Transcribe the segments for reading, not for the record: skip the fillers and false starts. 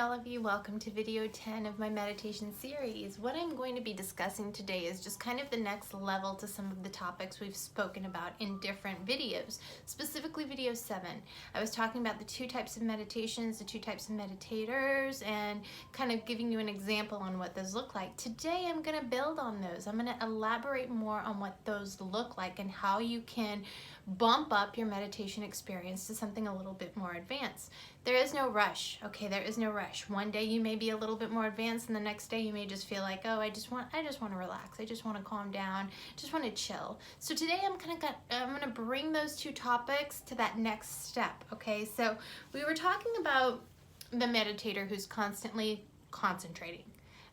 all of you. Welcome to video 10 of my meditation series. What I'm going to be discussing today is just kind of the next level to some of the topics we've spoken about in different videos, specifically video 7. I was talking about the two types of meditations, the two types of meditators, and kind of giving you an example on what those look like. Today I'm going to build on those. I'm going to elaborate more on what those look like and how you can bump up your meditation experience to something a little bit more advanced. There is no rush, okay? There is no rush. One day you may be a little bit more advanced, and the next day you may just feel like, oh, I just want to relax. I just want to calm down. Just want to chill. So today I'm gonna bring those two topics to that next step, okay? So we were talking about the meditator who's constantly concentrating.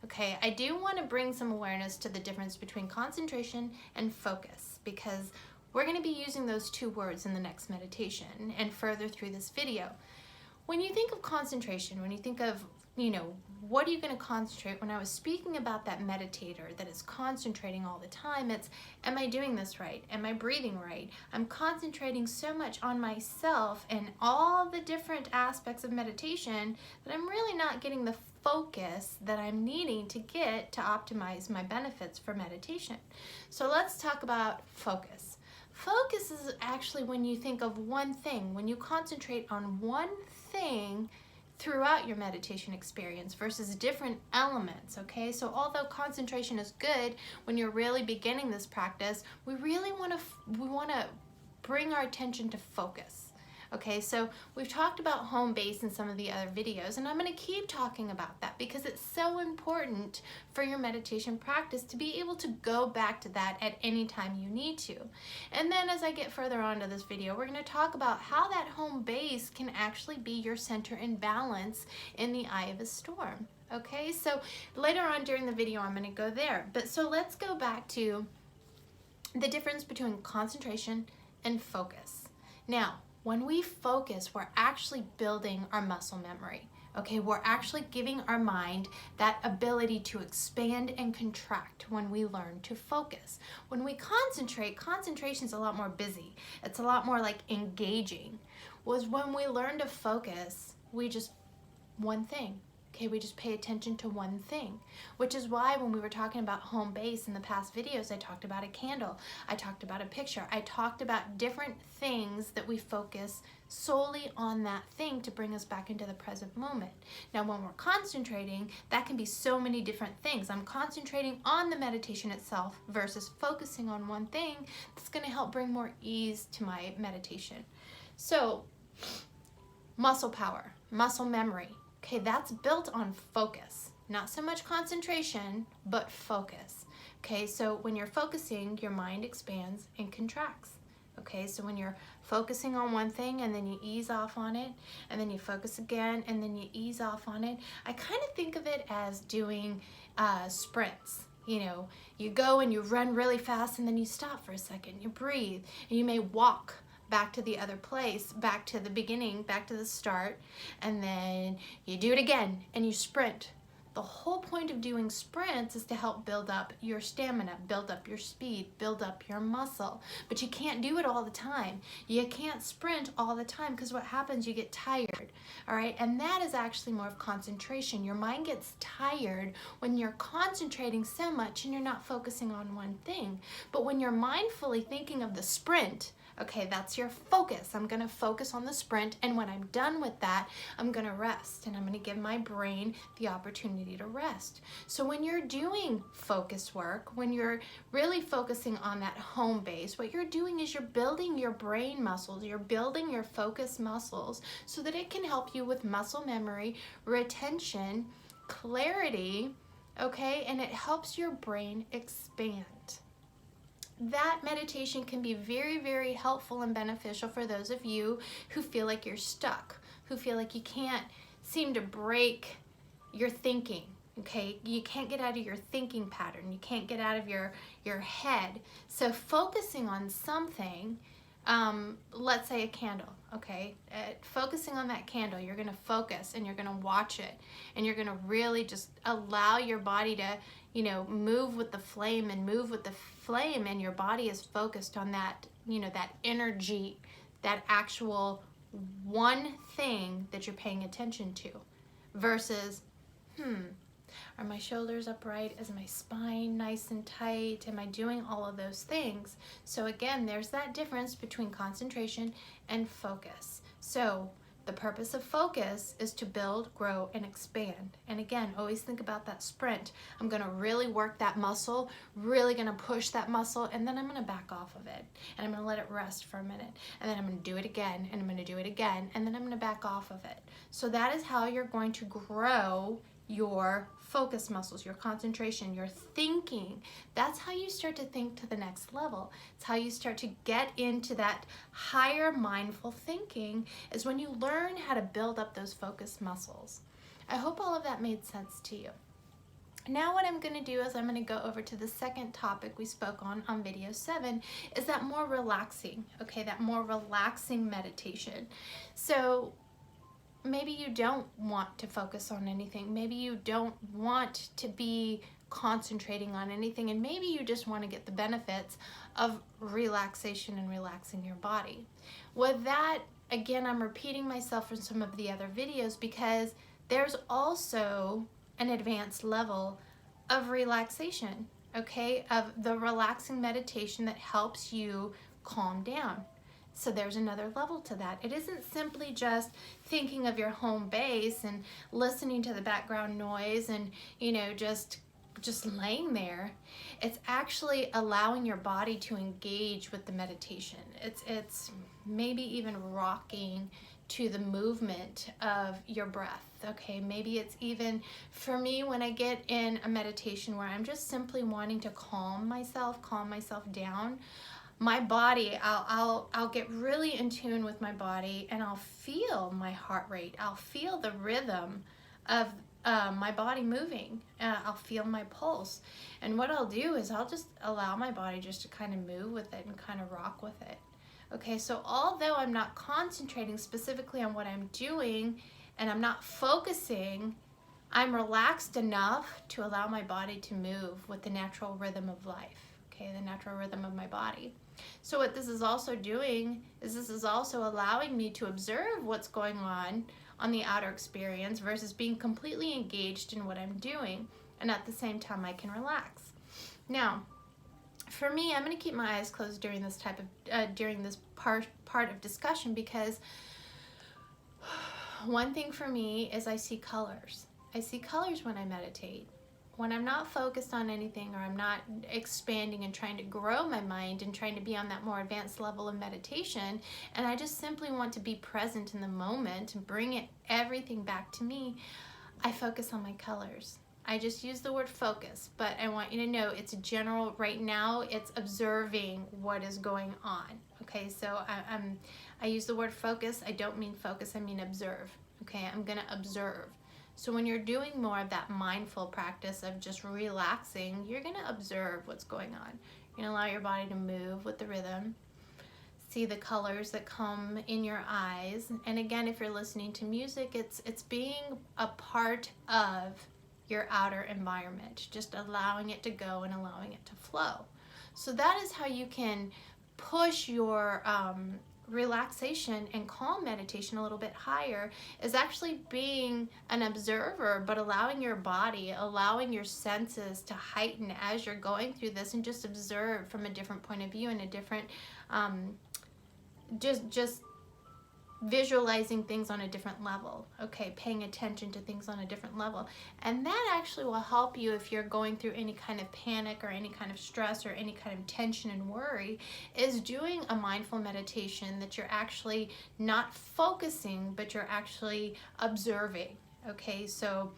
Okay, I do want to bring some awareness to the difference between concentration and focus, because we're going to be using those two words in the next meditation and further through this video. When you think of concentration, when you think of, what are you going to concentrate? When I was speaking about that meditator that is concentrating all the time, it's, am I doing this right? Am I breathing right? I'm concentrating so much on myself and all the different aspects of meditation that I'm really not getting the focus that I'm needing to get to optimize my benefits for meditation. So let's talk about focus. Focus is actually when you think of one thing, when you concentrate on one thing throughout your meditation experience versus different elements, okay? So although concentration is good when you're really beginning this practice, we really want to bring our attention to focus. Okay, so we've talked about home base in some of the other videos, and I'm going to keep talking about that because it's so important for your meditation practice to be able to go back to that at any time you need to. And then as I get further on to this video, we're going to talk about how that home base can actually be your center and balance in the eye of a storm. Okay, so later on during the video, I'm going to go there. But so let's go back to the difference between concentration and focus. Now, when we focus, we're actually building our muscle memory. Okay, we're actually giving our mind that ability to expand and contract when we learn to focus. When we concentrate, concentration is a lot more busy. It's a lot more like engaging. Was when we learn to focus, we just one thing. Okay, we just pay attention to one thing, which is why when we were talking about home base in the past videos, I talked about a candle, I talked about a picture, I talked about different things that we focus solely on that thing to bring us back into the present moment. Now, when we're concentrating, that can be so many different things. I'm concentrating on the meditation itself versus focusing on one thing that's going to help bring more ease to my meditation. So, muscle power, muscle memory. Okay, that's built on focus, not so much concentration, but focus. Okay, so when you're focusing, your mind expands and contracts. Okay, so when you're focusing on one thing and then you ease off on it, and then you focus again and then you ease off on it, I kind of think of it as doing sprints. You go and you run really fast and then you stop for a second, you breathe, and you may walk back to the other place, back to the beginning, back to the start, and then you do it again and you sprint. The whole point of doing sprints is to help build up your stamina, build up your speed, build up your muscle. But you can't do it all the time. You can't sprint all the time because what happens, you get tired, all right? And that is actually more of concentration. Your mind gets tired when you're concentrating so much and you're not focusing on one thing. But when you're mindfully thinking of the sprint, okay, that's your focus. I'm going to focus on the sprint, and when I'm done with that, I'm going to rest, and I'm going to give my brain the opportunity to rest. So when you're doing focus work, when you're really focusing on that home base, what you're doing is you're building your brain muscles, you're building your focus muscles so that it can help you with muscle memory, retention, clarity, okay, and it helps your brain expand. That meditation can be very, very helpful and beneficial for those of you who feel like you're stuck, who feel like you can't seem to break your thinking, okay? You can't get out of your thinking pattern. You can't get out of your head. So focusing on something, let's say a candle, okay? Focusing on that candle, you're going to focus and you're going to watch it, and you're going to really just allow your body to move with the flame and move with the flame, and your body is focused on that, that energy, that actual one thing that you're paying attention to. versus, are my shoulders upright? Is my spine nice and tight? Am I doing all of those things? So again, there's that difference between concentration and focus. So the purpose of focus is to build, grow, and expand. And again, always think about that sprint. I'm gonna really work that muscle, really gonna push that muscle, and then I'm gonna back off of it. And I'm gonna let it rest for a minute. And then I'm gonna do it again, and I'm gonna do it again, and then I'm gonna back off of it. So that is how you're going to grow your focus muscles, your concentration, your thinking. That's how you start to think to the next level. It's how you start to get into that higher mindful thinking, is when you learn how to build up those focus muscles. I hope all of that made sense to you. Now what I'm going to do is I'm going to go over to the second topic we spoke on video 7, is that more relaxing, okay, that more relaxing meditation. So maybe you don't want to focus on anything. Maybe you don't want to be concentrating on anything, and maybe you just want to get the benefits of relaxation and relaxing your body. With that, again, I'm repeating myself from some of the other videos because there's also an advanced level of relaxation, okay, of the relaxing meditation that helps you calm down. So there's another level to that. It isn't simply just thinking of your home base and listening to the background noise and, you know, just laying there. It's actually allowing your body to engage with the meditation. It's maybe even rocking to the movement of your breath. Okay, maybe it's even, for me, when I get in a meditation where I'm just simply wanting to calm myself down, my body, I'll get really in tune with my body, and I'll feel my heart rate. I'll feel the rhythm of my body moving. I'll feel my pulse. And what I'll do is I'll just allow my body just to kind of move with it and kind of rock with it. Okay, so although I'm not concentrating specifically on what I'm doing and I'm not focusing, I'm relaxed enough to allow my body to move with the natural rhythm of life, okay, the natural rhythm of my body. So what this is also doing is this is also allowing me to observe what's going on the outer experience versus being completely engaged in what I'm doing, and at the same time I can relax. Now, for me, I'm going to keep my eyes closed during this part of discussion, because one thing for me is I see colors. I see colors when I meditate. When I'm not focused on anything, or I'm not expanding and trying to grow my mind and trying to be on that more advanced level of meditation, and I just simply want to be present in the moment and bring everything back to me, I focus on my colors. I just use the word focus, but I want you to know it's a general, right now it's observing what is going on. Okay, so I use the word focus. I don't mean focus, I mean observe. Okay, I'm gonna observe. So when you're doing more of that mindful practice of just relaxing, you're going to observe what's going on. You're going to allow your body to move with the rhythm, see the colors that come in your eyes. And again, if you're listening to music, it's being a part of your outer environment, just allowing it to go and allowing it to flow. So that is how you can push your relaxation and calm meditation a little bit higher, is actually being an observer, but allowing your body, allowing your senses to heighten as you're going through this, and just observe from a different point of view and a different, just visualizing things on a different level, okay, paying attention to things on a different level. And that actually will help you if you're going through any kind of panic or any kind of stress or any kind of tension and worry, is doing a mindful meditation that you're actually not focusing, but you're actually observing, okay? So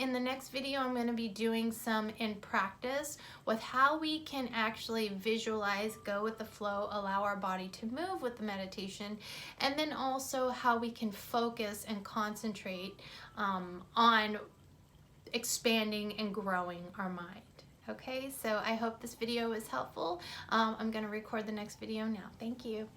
in the next video, I'm going to be doing some in practice with how we can actually visualize, go with the flow, allow our body to move with the meditation, and then also how we can focus and concentrate on expanding and growing our mind. Okay, so I hope this video was helpful. I'm going to record the next video now. Thank you.